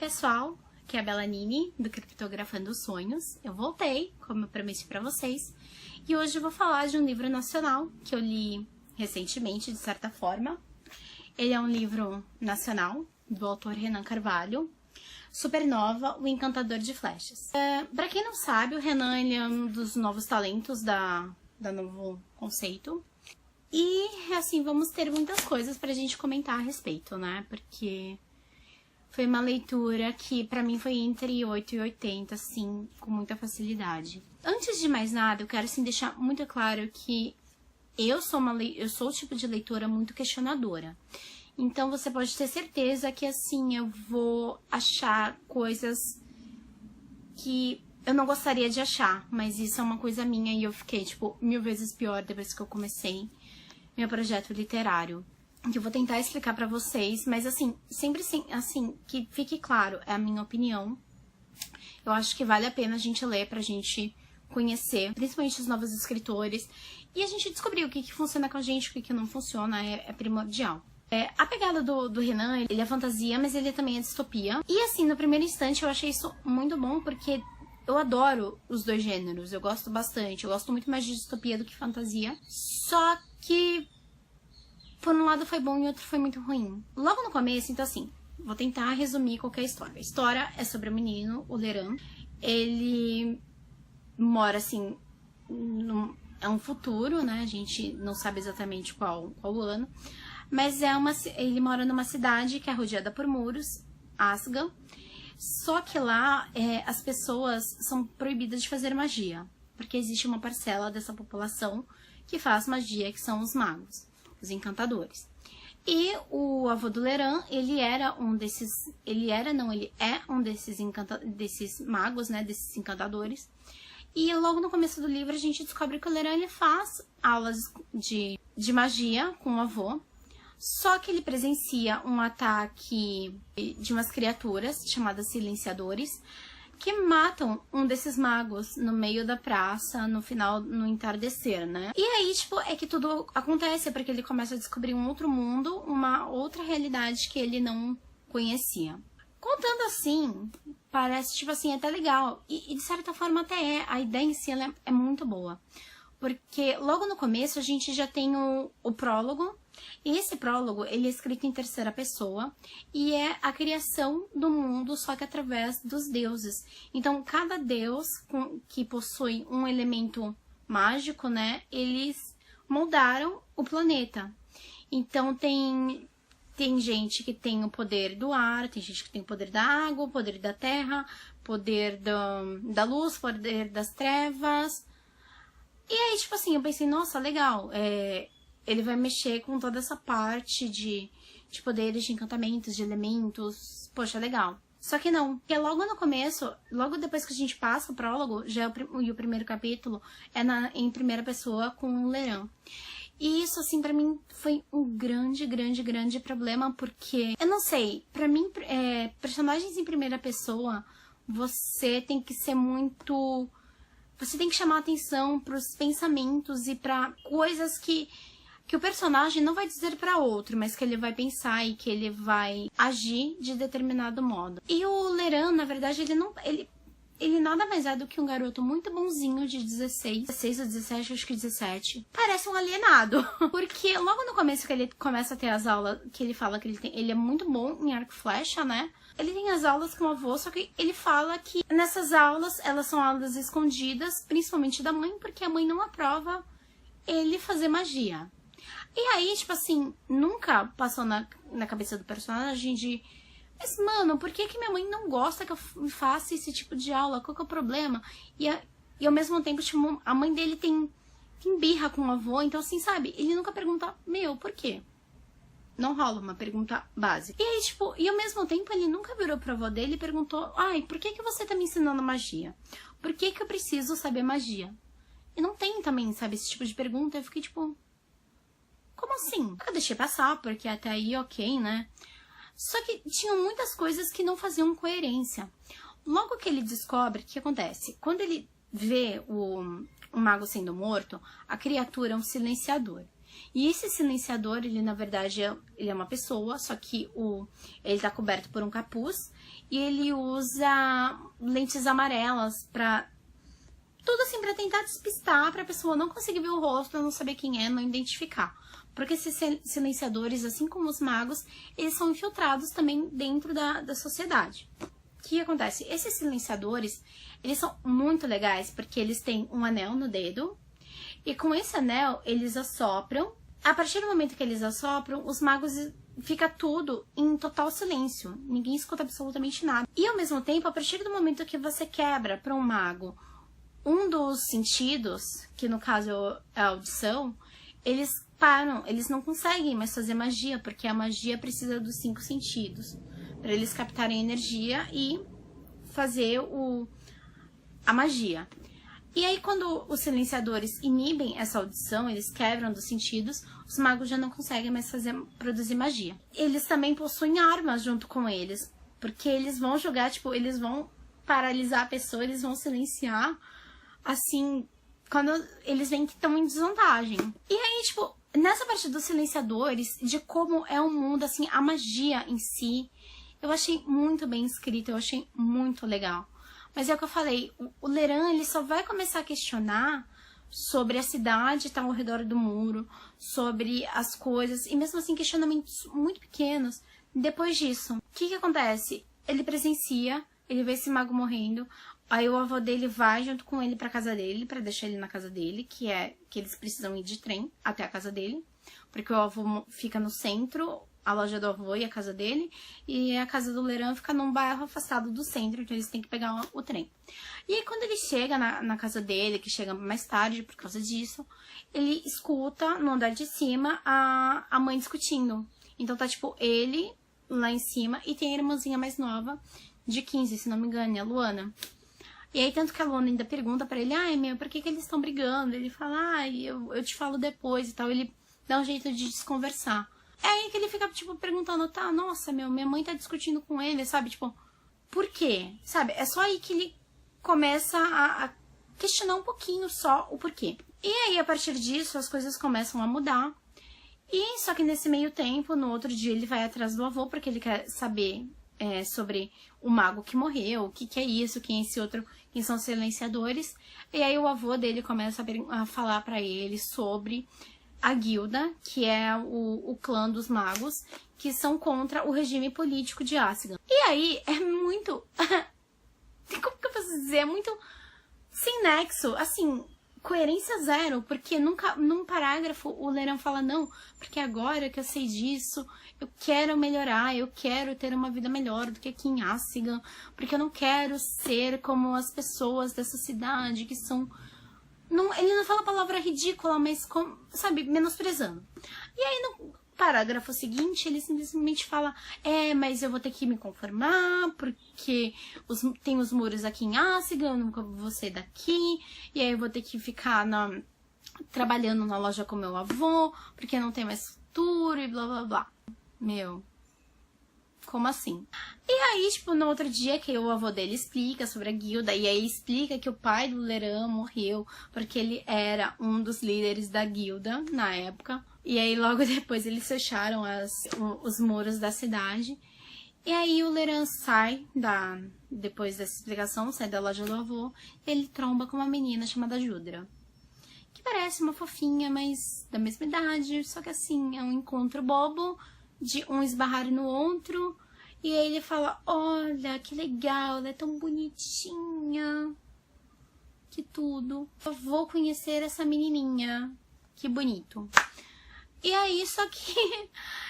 pessoal, aqui é a Belanini, do Criptografando Sonhos. Eu voltei, como eu prometi pra vocês, e hoje eu vou falar de um livro nacional que eu li recentemente, de certa forma. Ele é um livro nacional, do autor Renan Carvalho, Supernova, o Encantador de Flechas. Pra quem não sabe, o Renan ele é um dos novos talentos da Novo Conceito. E, assim, vamos ter muitas coisas pra gente comentar a respeito, né? Porque foi uma leitura que pra mim foi entre 8 e 80, assim, com muita facilidade. Antes de mais nada, eu quero, assim, deixar muito claro que eu sou o tipo de leitora muito questionadora. Então, você pode ter certeza que, assim, eu vou achar coisas que eu não gostaria de achar. Mas isso é uma coisa minha e eu fiquei, tipo, 1000 vezes pior depois que eu comecei meu projeto literário. Que eu vou tentar explicar pra vocês, mas, assim, sempre assim, que fique claro, é a minha opinião. Eu acho que vale a pena a gente ler pra gente conhecer, principalmente os novos escritores, e a gente descobrir o que funciona com a gente, o que não funciona, é primordial. A pegada do Renan, ele é fantasia, mas ele também é distopia. E assim, no primeiro instante eu achei isso muito bom, porque eu adoro os dois gêneros, eu gosto bastante. Eu gosto muito mais de distopia do que fantasia. Só que, por um lado foi bom e outro foi muito ruim. Logo no começo, então assim, vou tentar resumir qualquer história. A história é sobre o menino, o Leran. Ele mora assim, é um futuro, né? A gente não sabe exatamente qual ano. Mas ele mora numa cidade que é rodeada por muros, Asgard. Só que lá as pessoas são proibidas de fazer magia. Porque existe uma parcela dessa população que faz magia, que são os magos, os encantadores. E o avô do Leran, ele é um desses magos, né, desses encantadores. E logo no começo do livro a gente descobre que o Leran ele faz aulas de magia com o avô. Só que ele presencia um ataque de umas criaturas chamadas silenciadores que matam um desses magos no meio da praça, no entardecer, né? E aí, tipo, é que tudo acontece porque ele começa a descobrir um outro mundo, uma outra realidade que ele não conhecia. Contando assim, parece, tipo assim, até legal. E de certa forma até é. A ideia em si ela é muito boa. Porque logo no começo a gente já tem o prólogo. E esse prólogo, ele é escrito em terceira pessoa. E é a criação do mundo, só que através dos deuses. Então, cada deus que possui um elemento mágico, né? Eles moldaram o planeta. Então, tem gente que tem o poder do ar, tem gente que tem o poder da água, o poder da terra, poder da luz, poder das trevas. E aí, tipo assim, eu pensei, nossa, legal, ele vai mexer com toda essa parte de poderes, de encantamentos, de elementos, poxa, legal. Só que não, porque logo no começo, logo depois que a gente passa o prólogo, já o primeiro capítulo é em primeira pessoa com o Leran. E isso, assim, pra mim foi um grande problema, porque, eu não sei, pra mim, personagens em primeira pessoa, você tem que ser muito... Você tem que chamar atenção pros pensamentos e pra coisas que o personagem não vai dizer pra outro, mas que ele vai pensar e que ele vai agir de determinado modo. E o Leran, na verdade, ele nada mais é do que um garoto muito bonzinho de 16 ou 17, acho que 17. Parece um alienado. Porque logo no começo que ele começa a ter as aulas, que ele fala que ele é muito bom em arco e flecha, né? Ele tem as aulas com o avô, só que ele fala que nessas aulas, elas são aulas escondidas, principalmente da mãe, porque a mãe não aprova ele fazer magia. E aí, tipo assim, nunca passou na cabeça do personagem de... Mas, mano, por que minha mãe não gosta que eu faça esse tipo de aula? Qual que é o problema? E ao mesmo tempo, tipo, a mãe dele tem birra com o avô, então assim, sabe? Ele nunca pergunta, meu, por quê? Não rola uma pergunta básica. E aí, tipo, e ao mesmo tempo ele nunca virou pro avô dele e perguntou, ai, por que você tá me ensinando magia? Por que eu preciso saber magia? E não tem também, sabe, esse tipo de pergunta. Eu fiquei tipo, como assim? Eu deixei passar, porque até aí ok, né? Só que tinham muitas coisas que não faziam coerência. Logo que ele descobre, o que acontece? Quando ele vê o mago sendo morto, a criatura é um silenciador. E esse silenciador, ele na verdade ele é uma pessoa, só que ele tá coberto por um capuz e ele usa lentes amarelas pra tudo assim, pra tentar despistar, pra pessoa não conseguir ver o rosto, não saber quem é, não identificar. Porque esses silenciadores, assim como os magos, eles são infiltrados também dentro da sociedade. O que acontece? Esses silenciadores, eles são muito legais porque eles têm um anel no dedo e com esse anel eles assopram. A partir do momento que eles assopram, os magos fica tudo em total silêncio. Ninguém escuta absolutamente nada. E ao mesmo tempo, a partir do momento que você quebra para um mago um dos sentidos, que no caso é a audição, eles param, eles não conseguem mais fazer magia, porque a magia precisa dos 5 sentidos para eles captarem energia e fazer a magia. E aí, quando os silenciadores inibem essa audição, eles quebram dos sentidos, os magos já não conseguem mais produzir magia. Eles também possuem armas junto com eles, porque eles vão jogar, tipo, eles vão paralisar a pessoa, eles vão silenciar, assim, quando eles veem que estão em desvantagem. E aí, tipo, nessa parte dos silenciadores, de como é o mundo, assim, a magia em si, eu achei muito bem escrito, eu achei muito legal. Mas é o que eu falei, o Leran, ele só vai começar a questionar sobre a cidade estar ao redor do muro, sobre as coisas, e mesmo assim questionamentos muito pequenos. Depois disso, o que acontece? Ele presencia, ele vê esse mago morrendo, aí o avô dele vai junto com ele pra casa dele, pra deixar ele na casa dele, que eles precisam ir de trem até a casa dele, porque o avô fica no centro, a loja do avô e a casa dele, e a casa do Leran fica num bairro afastado do centro, então eles têm que pegar o trem. E aí quando ele chega na casa dele, que chega mais tarde por causa disso, ele escuta no andar de cima a mãe discutindo. Então tá tipo ele lá em cima e tem a irmãzinha mais nova, de 15, se não me engano, a Luana. E aí tanto que a Luana ainda pergunta pra ele, ai meu, por que eles estão brigando? Ele fala, ai, eu te falo depois e tal, ele dá um jeito de desconversar. É aí que ele fica, tipo, perguntando, tá, nossa, minha mãe tá discutindo com ele, sabe? Tipo, por quê? Sabe? É só aí que ele começa a questionar um pouquinho só o porquê. E aí, a partir disso, as coisas começam a mudar. E só que nesse meio tempo, no outro dia, ele vai atrás do avô, porque ele quer saber sobre o mago que morreu, o que é isso, quem é esse outro, quem são os silenciadores. E aí o avô dele começa a falar pra ele sobre a guilda, que é o clã dos magos, que são contra o regime político de Assigan. E aí é muito... como que eu posso dizer? É muito sem nexo, assim, coerência zero, porque nunca, num parágrafo o Leran fala, não, porque agora que eu sei disso, eu quero melhorar, eu quero ter uma vida melhor do que aqui em Assigan, porque eu não quero ser como as pessoas dessa cidade que são... Não, ele não fala a palavra ridícula, mas, sabe, menosprezando. E aí, no parágrafo seguinte, ele simplesmente fala, mas eu vou ter que me conformar, porque tem os muros aqui em Assigan, eu nunca vou sair daqui, e aí eu vou ter que ficar trabalhando na loja com meu avô, porque não tem mais futuro, e blá, blá, blá. Meu... Como assim? E aí, tipo, no outro dia que o avô dele explica sobre a guilda, e aí explica que o pai do Leran morreu porque ele era um dos líderes da guilda na época. E aí, logo depois, eles fecharam os muros da cidade. E aí, o Leran sai, depois dessa explicação, sai da loja do avô, e ele tromba com uma menina chamada Judra. Que parece uma fofinha, mas da mesma idade, só que assim, é um encontro bobo, de um esbarrar no outro, e aí ele fala, olha, que legal, ela é tão bonitinha, que tudo. Eu vou conhecer essa menininha, que bonito. E aí, só que,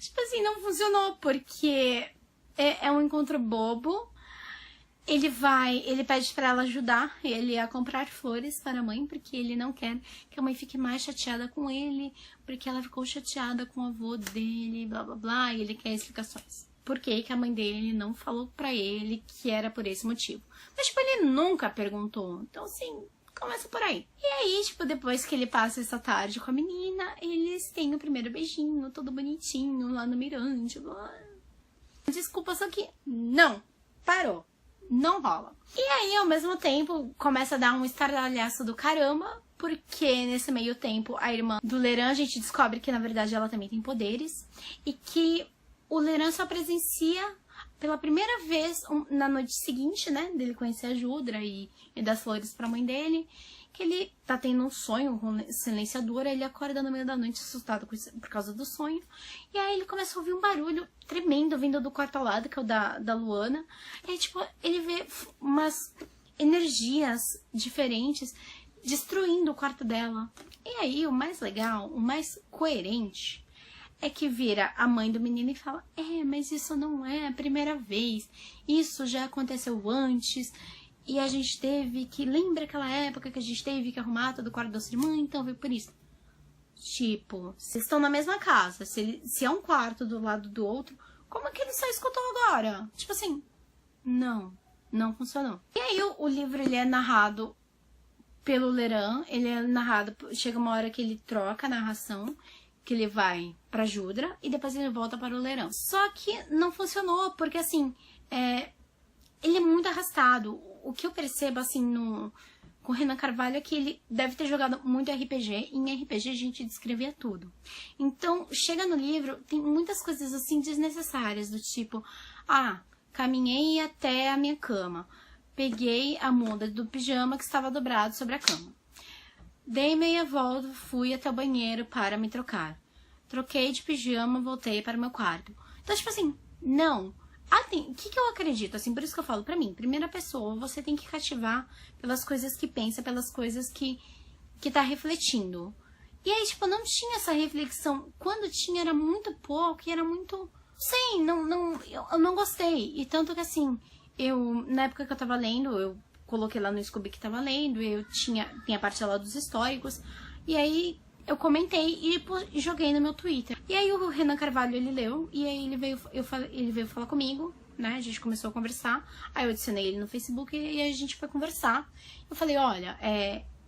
tipo assim, não funcionou, porque é um encontro bobo. Ele pede pra ela ajudar ele a comprar flores para a mãe, porque ele não quer que a mãe fique mais chateada com ele, porque ela ficou chateada com o avô dele, blá blá blá, e ele quer explicações. Por que a mãe dele não falou pra ele que era por esse motivo? Mas, tipo, ele nunca perguntou. Então, assim, começa por aí. E aí, tipo, depois que ele passa essa tarde com a menina, eles têm o primeiro beijinho, todo bonitinho, lá no mirante, blá. Desculpa, só que não, parou. Não rola. E aí, ao mesmo tempo, começa a dar um estardalhaço do caramba, porque nesse meio tempo a irmã do Leran, a gente descobre que na verdade ela também tem poderes e que o Leran só presencia pela primeira vez na noite seguinte, né, dele conhecer a Judra e dar flores pra mãe dele, que ele tá tendo um sonho com silenciadora, ele acorda no meio da noite assustado por causa do sonho, e aí ele começa a ouvir um barulho tremendo vindo do quarto ao lado, que é o da Luana, e aí, tipo, ele vê umas energias diferentes destruindo o quarto dela. E aí, o mais legal, o mais coerente, é que vira a mãe do menino e fala, mas isso não é a primeira vez, isso já aconteceu antes, e a gente teve que... Lembra aquela época que a gente teve que arrumar todo o quarto da sua irmã? Então veio por isso. Tipo, vocês estão na mesma casa. Se é um quarto do lado do outro, como é que ele só escutou agora? Tipo assim, não funcionou. E aí o livro, ele é narrado pelo Leran. Ele é narrado... Chega uma hora que ele troca a narração, que ele vai pra Judra, e depois ele volta para o Leran. Só que não funcionou, porque assim... ele é muito arrastado. O que eu percebo, assim, com o Renan Carvalho é que ele deve ter jogado muito RPG. E em RPG a gente descrevia tudo. Então, chega no livro, tem muitas coisas, assim, desnecessárias. Do tipo, caminhei até a minha cama. Peguei a muda do pijama que estava dobrado sobre a cama. Dei meia volta, fui até o banheiro para me trocar. Troquei de pijama, voltei para o meu quarto. Então, tipo assim, não... o que eu acredito, assim, por isso que eu falo, pra mim, primeira pessoa, você tem que cativar pelas coisas que pensa, pelas coisas que tá refletindo. E aí, tipo, não tinha essa reflexão. Quando tinha, era muito pouco e era muito... Sei, eu não gostei. E tanto que, assim, na época que eu tava lendo, eu coloquei lá no Scooby que tava lendo, tem a parte lá dos históricos, e aí... eu comentei e joguei no meu Twitter. E aí o Renan Carvalho, ele leu, e aí ele veio falar comigo, né? A gente começou a conversar. Aí eu adicionei ele no Facebook e a gente foi conversar. Eu falei, olha,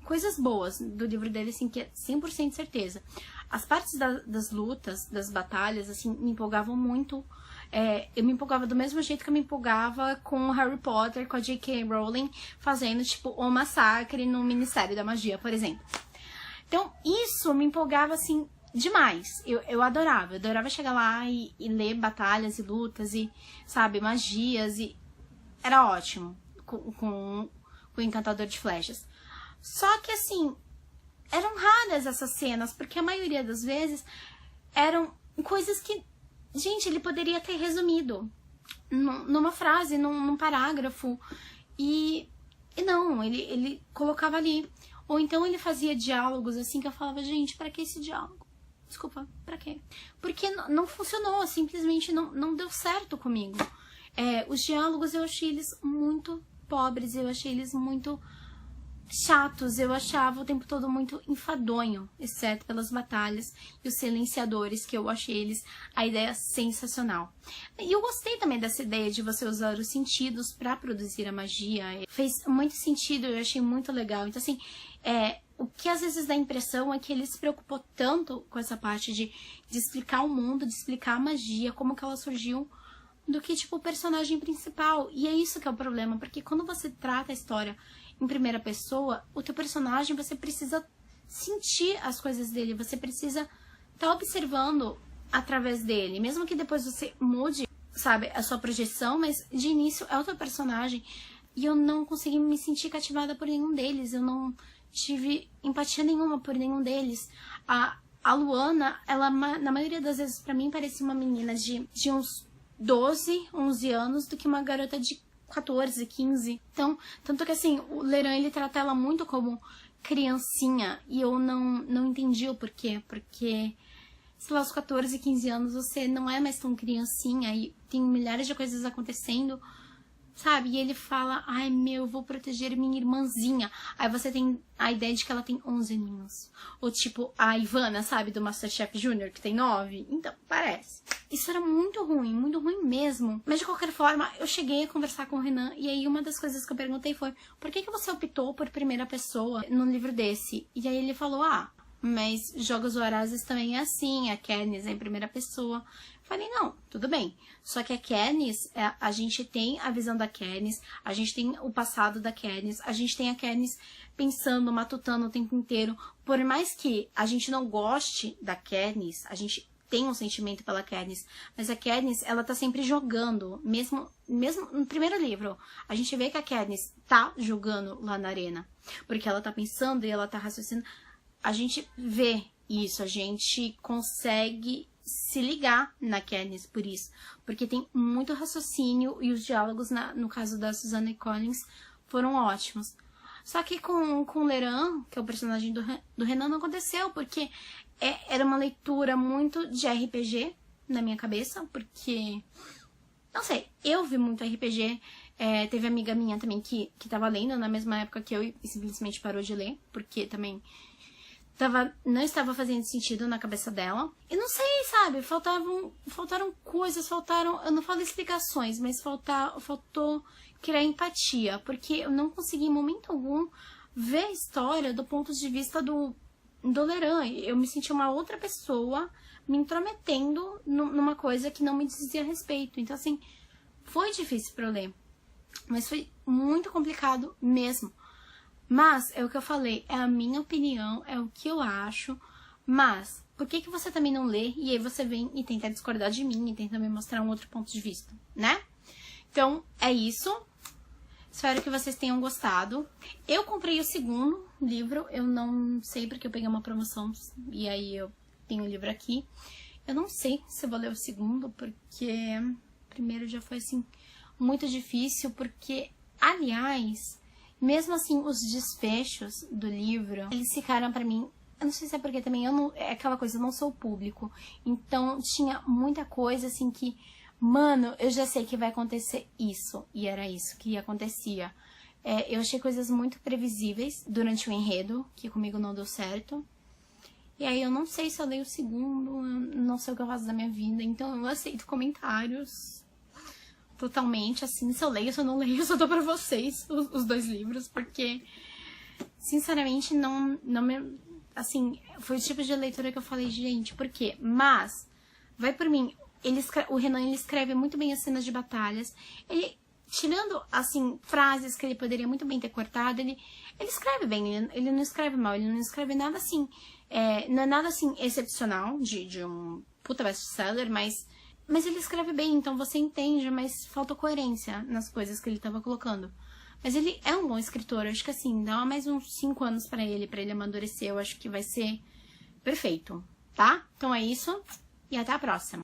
coisas boas do livro dele, assim, que é 100% certeza. As partes das lutas, das batalhas, assim, me empolgavam muito. Eu me empolgava do mesmo jeito que eu me empolgava com Harry Potter, com a J.K. Rowling, fazendo, tipo, o massacre no Ministério da Magia, por exemplo. Então, isso me empolgava, assim, demais. Eu adorava chegar lá e ler batalhas e lutas e, sabe, magias e... Era ótimo com o Encantador de Flechas. Só que, assim, eram raras essas cenas, porque a maioria das vezes eram coisas que, gente, ele poderia ter resumido numa frase, num parágrafo. E não, ele colocava ali. Ou então ele fazia diálogos assim que eu falava, gente, pra que esse diálogo? Desculpa, pra quê? Porque não funcionou, simplesmente não deu certo comigo. Os diálogos eu achei eles muito pobres, eu achei eles muito chatos, eu achava o tempo todo muito enfadonho, exceto pelas batalhas e os silenciadores, que eu achei eles a ideia sensacional. E eu gostei também dessa ideia de você usar os sentidos pra produzir a magia. Fez muito sentido, eu achei muito legal. Então, assim, o que às vezes dá a impressão é que ele se preocupou tanto com essa parte de explicar o mundo, de explicar a magia, como que ela surgiu, do que, tipo, o personagem principal. E é isso que é o problema, porque quando você trata a história em primeira pessoa, o teu personagem, você precisa sentir as coisas dele, você precisa estar observando através dele, mesmo que depois você mude, sabe, a sua projeção, mas de início é o teu personagem. E eu não consegui me sentir cativada por nenhum deles, eu não tive empatia nenhuma por nenhum deles. A Luana, ela, na maioria das vezes, pra mim, parecia uma menina de uns 12, 11 anos, do que uma garota de 14, 15. Então, tanto que assim, o Leran, ele trata ela muito como criancinha, e eu não entendi o porquê. Porque, sei lá, aos 14, 15 anos, você não é mais tão criancinha, e tem milhares de coisas acontecendo, sabe? E ele fala, ai meu, eu vou proteger minha irmãzinha. Aí você tem a ideia de que ela tem 11 aninhos. Ou tipo, a Ivana, sabe? Do Masterchef Júnior, que tem 9. Então, parece. Isso era muito ruim mesmo. Mas de qualquer forma, eu cheguei a conversar com o Renan. E aí uma das coisas que eu perguntei foi, por que você optou por primeira pessoa num livro desse? E aí ele falou, mas Jogos Vorazes também é assim, a Katniss é em primeira pessoa. Falei, não, tudo bem. Só que a Katniss, a gente tem a visão da Katniss, a gente tem o passado da Katniss, a gente tem a Katniss pensando, matutando o tempo inteiro. Por mais que a gente não goste da Katniss, a gente tem um sentimento pela Katniss, mas a Katniss, ela tá sempre jogando, mesmo no primeiro livro, a gente vê que a Katniss tá jogando lá na arena, porque ela tá pensando e ela tá raciocinando. A gente vê isso, a gente consegue se ligar na Katniss por isso, porque tem muito raciocínio e os diálogos, no caso da Suzanne Collins, foram ótimos. Só que com o Leran, que é o personagem do Renan, não aconteceu, porque era uma leitura muito de RPG na minha cabeça, porque, não sei, eu vi muito RPG, teve amiga minha também que tava lendo na mesma época que eu e simplesmente parou de ler, porque também não estava fazendo sentido na cabeça dela. E não sei, sabe, faltaram coisas, eu não falo explicações, mas faltou criar empatia, porque eu não consegui em momento algum ver a história do ponto de vista do Leran. Eu me senti uma outra pessoa me intrometendo numa coisa que não me dizia respeito. Então, assim, foi difícil pra eu ler, mas foi muito complicado mesmo. Mas, é o que eu falei, é a minha opinião, é o que eu acho, mas por que você também não lê e aí você vem e tenta discordar de mim e tenta me mostrar um outro ponto de vista, né? Então, é isso. Espero que vocês tenham gostado. Eu comprei o segundo livro, eu não sei porque eu peguei uma promoção e aí eu tenho o livro aqui. Eu não sei se eu vou ler o segundo, porque o primeiro já foi, assim, muito difícil, porque, aliás, mesmo assim, os desfechos do livro, eles ficaram pra mim, eu não sei se é porque também é aquela coisa, eu não sou o público, então tinha muita coisa assim que, mano, eu já sei que vai acontecer isso, e era isso que acontecia. Eu achei coisas muito previsíveis durante o enredo, que comigo não deu certo, e aí eu não sei se eu leio o segundo, eu não sei o que eu faço da minha vida, então eu aceito comentários totalmente, assim, se eu leio, se eu não leio, eu só dou pra vocês os dois livros, porque, sinceramente, não me, assim, foi o tipo de leitura que eu falei, gente, por quê? Mas, vai por mim, o Renan, ele escreve muito bem as cenas de batalhas, ele, tirando, assim, frases que ele poderia muito bem ter cortado, ele escreve bem, ele não escreve mal, ele não escreve nada, assim, não é nada, assim, excepcional, de um puta best-seller, mas ele escreve bem, então você entende, mas falta coerência nas coisas que ele estava colocando. Mas ele é um bom escritor, eu acho que assim, dá mais uns 5 anos pra ele amadurecer, eu acho que vai ser perfeito, tá? Então é isso, e até a próxima.